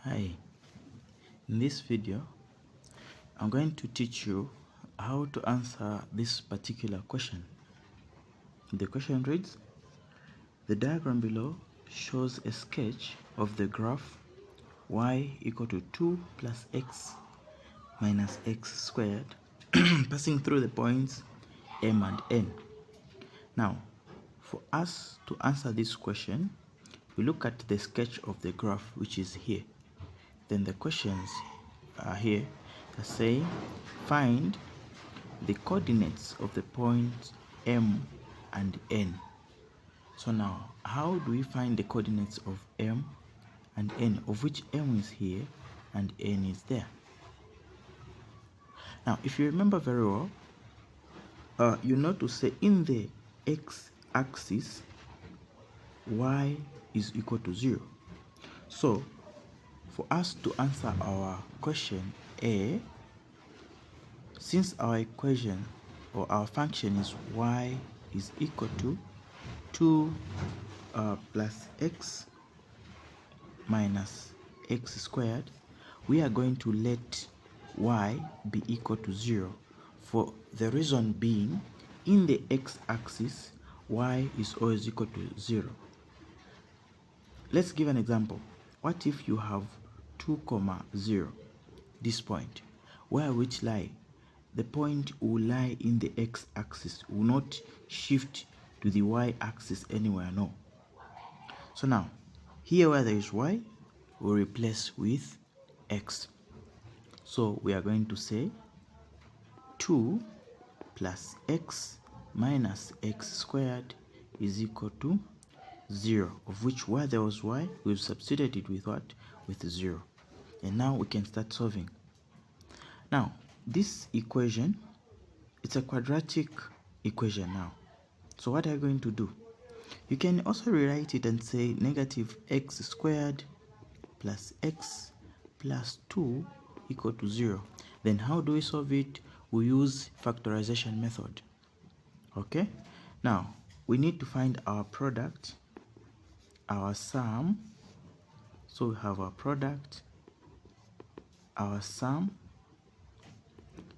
Hi, in this video I'm going to teach you how to answer this particular question. The question reads, the diagram below shows a sketch of the graph y equal to 2 plus x minus x squared passing through the points m and n. Now, for us to answer this question, we look at the sketch of the graph which is here. Then the questions are here that say find the coordinates of the points M and N. So now, how do we find the coordinates of M and N, of which M is here and N is there? Now, if you remember very well, you know to say in the x-axis, y is equal to 0. So, for us to answer our question A, since our equation or our function is y is equal to 2 plus x minus x squared, we are going to let y be equal to 0, for the reason being in the x-axis y is always equal to 0. Let's give an example. What if you have 2, 0, this point? Where will it lie? The point will lie in the x-axis, will not shift to the y-axis anywhere, no. So now, here where there is y, we'll replace with x. So we are going to say 2 plus x minus x squared is equal to 0, of which where there was y, we've substituted it with what? With 0. And now we can start solving. Now, this equation, it's a quadratic equation now. So what are you going to do? You can also rewrite it and say negative x squared plus x plus 2 equal to 0. Then how do we solve it? We use factorization method. Okay? Now, we need to find our product, our sum. So we have our product, our sum,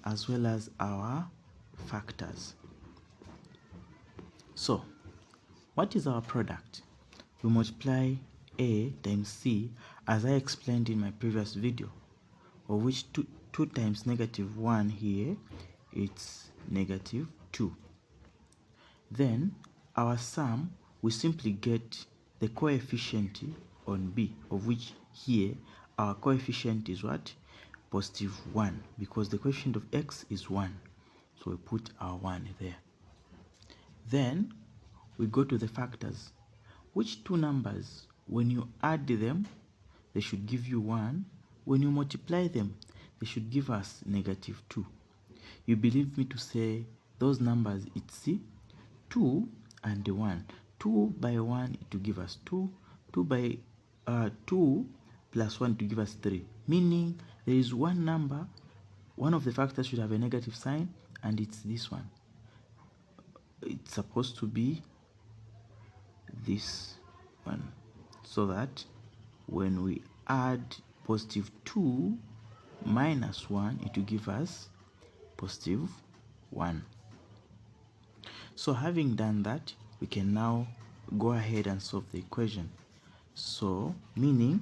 as well as our factors. So, what is our product? We multiply A times C, as I explained in my previous video, of which 2 times negative 1 here, it's negative 2. Then, our sum, we simply get the coefficient on B, of which here, our coefficient is what? Positive 1, because the coefficient of x is 1. So we put our 1 there. Then we go to the factors. Which two numbers, when you add them, they should give you 1. When you multiply them, they should give us negative 2. You believe me to say those numbers, it's 2 and 1. 2 by 1 to give us 2. 2 by 2 plus 1 to give us 3. Meaning there is one number, one of the factors should have a negative sign, and it's this one. It's supposed to be this one, so that when we add positive 2 minus 1, it will give us positive 1. So having done that, we can now go ahead and solve the equation. So meaning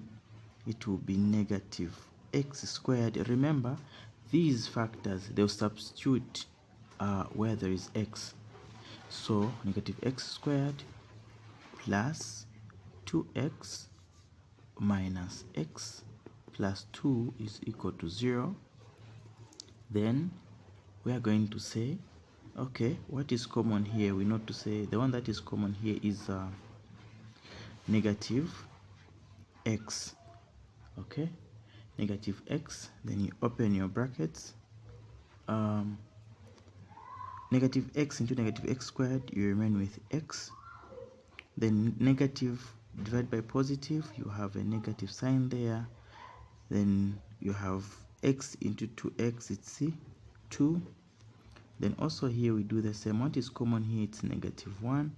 it will be negative x squared. Remember, these factors, they'll substitute where there is x. So negative x squared plus 2x minus x plus 2 is equal to 0. Then we are going to say, okay, what is common here? We know to say the one that is common here is negative x. Okay, negative x, then you open your brackets. Negative x into negative x squared, you remain with x. Then negative divided by positive, you have a negative sign there. Then you have x into 2x, it's 2. Then also here we do the same. What is common here? It's negative 1.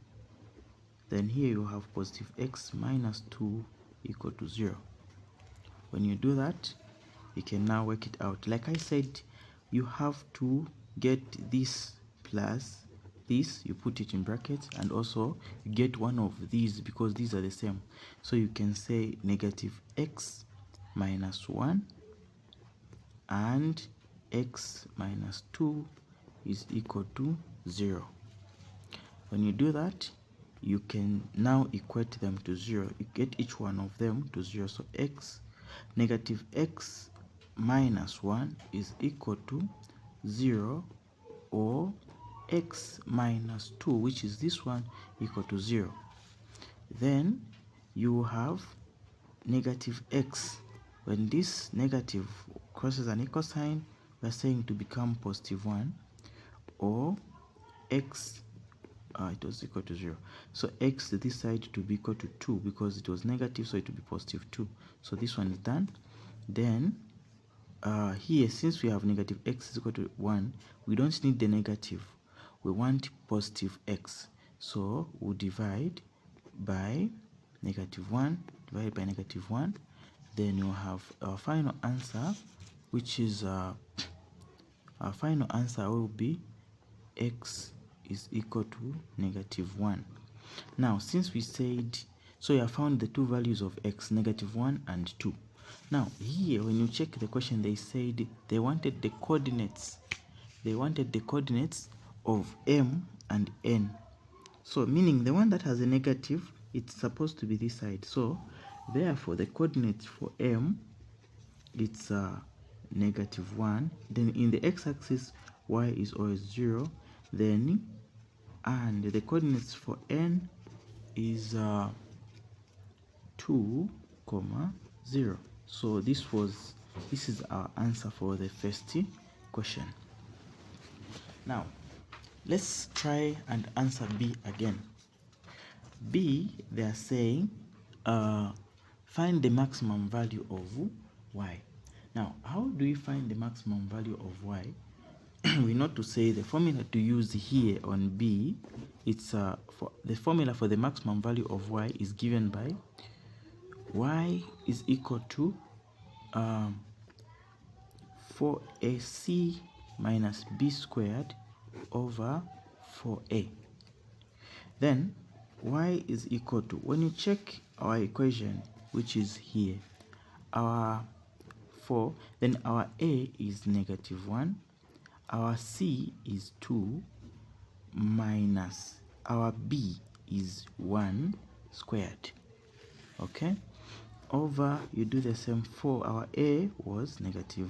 Then here you have positive x minus 2 equal to 0. When you do that, you can now work it out. Like I said, you have to get this plus this, you put it in brackets, and also you get one of these because these are the same. So you can say negative x minus 1 and x minus 2 is equal to 0. When you do that, you can now equate them to 0. You get each one of them to 0. So negative x minus 1 is equal to 0, or x minus 2, which is this one, equal to 0. Then you have negative x. When this negative crosses an equal sign, we are saying to become positive 1, or x it was equal to 0. So x this side to be equal to 2 because it was negative, so it will be positive 2. So this one is done. Then here, since we have negative x is equal to 1, we don't need the negative. We want positive x. So we'll divide by negative 1, divided by negative 1. Then you have our final answer, which is our final answer will be x is equal to negative 1. Now, since we said, so you have found the two values of x, negative 1 and 2. Now, here, when you check the question, they said they wanted the coordinates. They wanted the coordinates of m and n. So, meaning the one that has a negative, it's supposed to be this side. So, therefore, the coordinates for m, it's negative 1. Then in the x-axis, y is always 0. Then, and the coordinates for n is 2, 0. So this is our answer for the first question. Now let's try and answer B again. B, they are saying find the maximum value of y. Now, how do we find the maximum value of y? We know to say the formula to use here on B, it's for the formula for the maximum value of y is given by y is equal to 4ac minus b squared over 4a. Then y is equal to, when you check our equation, which is here, our 4, then our a is negative 1, our c is 2, minus our b is 1 squared. Okay, over, you do the same for our a was negative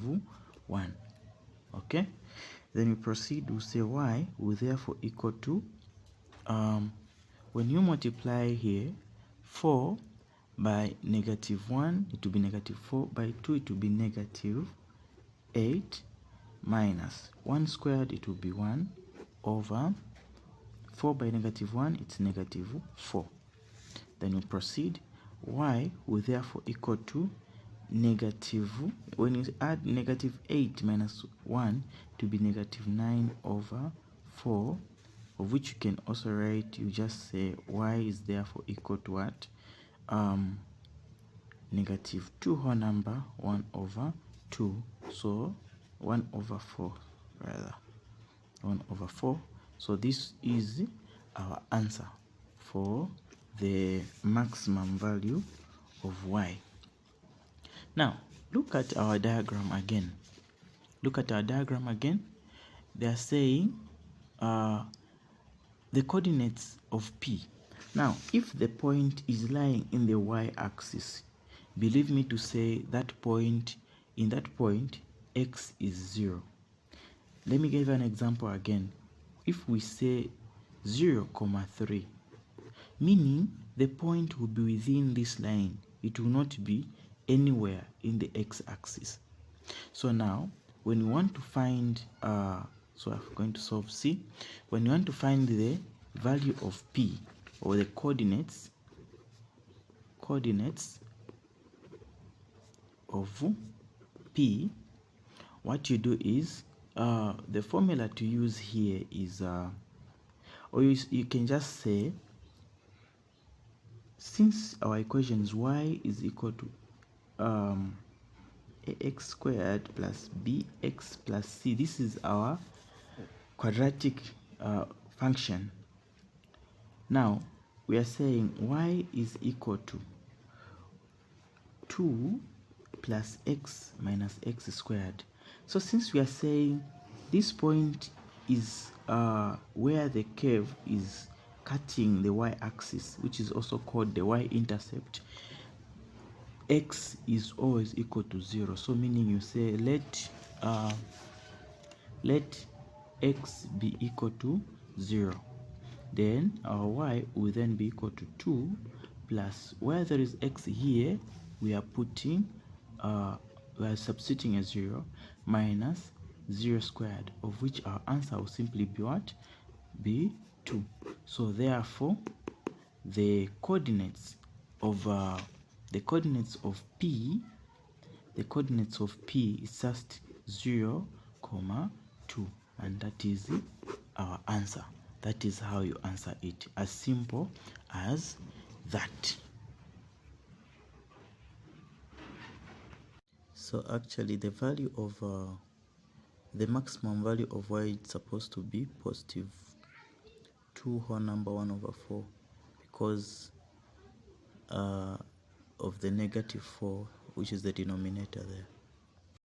1. Okay, then we proceed to say y will therefore equal to when you multiply here 4 by negative 1, it will be negative 4, by 2 it will be negative 8, minus 1 squared, it will be 1, over 4 by negative 1, it's negative 4. Then we proceed, y will therefore equal to negative, when you add negative 8 minus 1, to be negative 9 over 4, of which you can also write, you just say y is therefore equal to what? Negative 2 whole number 1 over 2, so 1 over 4 rather, 1 over 4. So this is our answer for the maximum value of y. Now look at our diagram again. Look at our diagram again. They are saying the coordinates of P. Now if the point is lying in the y-axis, believe me to say that point, in that point x is 0. Let me give you an example again. If we say 0, 3, meaning the point will be within this line, it will not be anywhere in the x-axis. So now when we want to find so I'm going to solve C. When you want to find the value of P, or the coordinates of P, what you do is the formula to use here is or you can just say, since our equation is y is equal to ax squared plus bx plus c. This is our quadratic function. Now we are saying y is equal to 2 plus x minus x squared. So since we are saying this point is where the curve is cutting the y-axis, which is also called the y-intercept, x is always equal to 0. So meaning you say let x be equal to 0. Then our y will then be equal to 2 plus, where there is x here, we are putting we are substituting a 0 minus 0 squared, of which our answer will simply be what? Be 2. So therefore the coordinates of p is just 0, 2, and that is our answer. That is how you answer it, as simple as that. So actually the value of the maximum value of y is supposed to be positive 2 whole number 1/4, because of the negative 4, which is the denominator there.